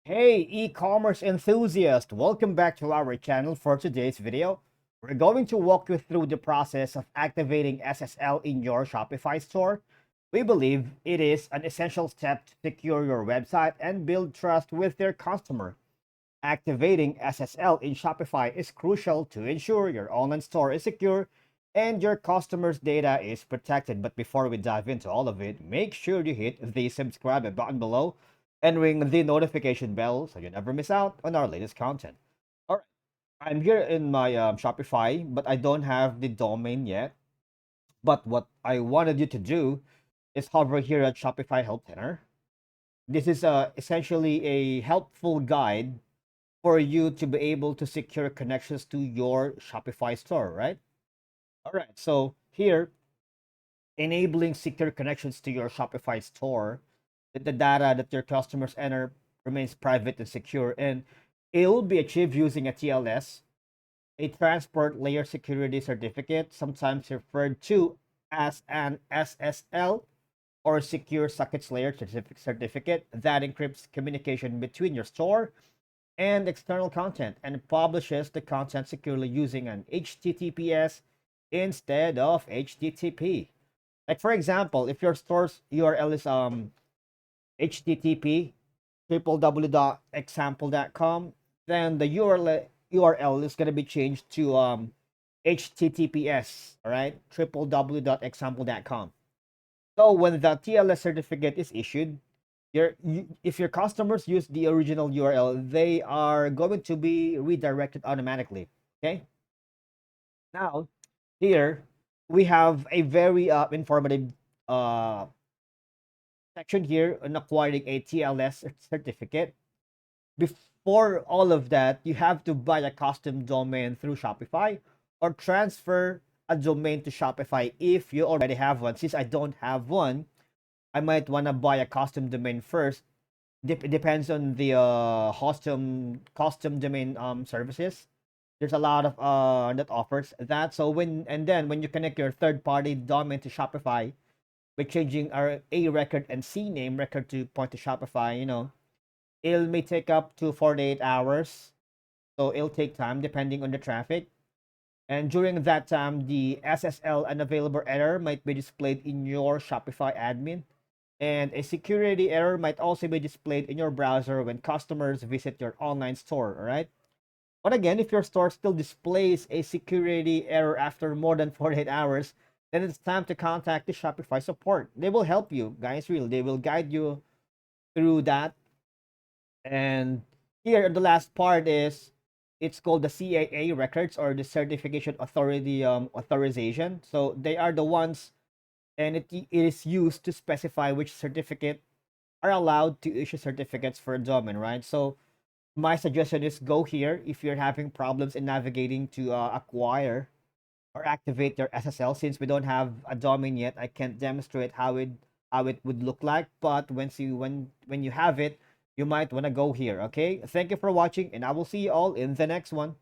Hey, e-commerce enthusiast, welcome back to our channel. For today's video, we're going to walk you through the process of activating SSL in your Shopify store. We believe it is an essential step to secure your website and build trust with your customer. Activating SSL in Shopify is crucial to ensure your online store is secure and your customers' data is protected. But before we dive into all of it, make sure you hit the subscribe button below and ring the notification bell so you never miss out on our latest content. All right, I'm here in my Shopify, but I don't have the domain yet. But what I wanted you to do is hover here at Shopify Help Center. This is essentially a helpful guide for you to be able to secure connections to your Shopify store, right? All right. So here, enabling secure connections to your Shopify store, that the data that your customers enter remains private and secure, and it will be achieved using a TLS, a transport layer security certificate, sometimes referred to as an SSL or secure sockets layer certificate that encrypts communication between your store and external content and publishes the content securely using an HTTPS instead of HTTP. Like for example, if your store's URL is HTTP www.example.com, then the URL is going to be changed to HTTPS, all right, www.example.com. So when the TLS certificate is issued, if your customers use the original URL, they are going to be redirected automatically. Okay. Now, here we have a very informative uh, section here on acquiring a TLS certificate. Before all of that, you have to buy a custom domain through Shopify or transfer a domain to Shopify if you already have one. Since I don't have one, I might want to buy a custom domain first. Depends on the custom domain services. There's a lot of that offers that. So when you connect your third party domain to Shopify by changing our A record and C name record to point to Shopify, it may take up to 48 hours. So it'll take time depending on the traffic. And during that time, the SSL unavailable error might be displayed in your Shopify admin. And a security error might also be displayed in your browser when customers visit your online store, all right? But again, if your store still displays a security error after more than 48 hours, then it's time to contact the Shopify support. They will help you, guys, really. They will guide you through that. And here, the last part is it's called the CAA records or the Certification Authority authorization. So they are the ones, and it is used to specify which certificate are allowed to issue certificates for a domain, right? So my suggestion is go here if you're having problems in navigating to acquire or activate your SSL. Since we don't have a domain yet, I can't demonstrate how it would look like. But when you have it, you might want to go here. Okay. Thank you for watching, and I will see you all in the next one.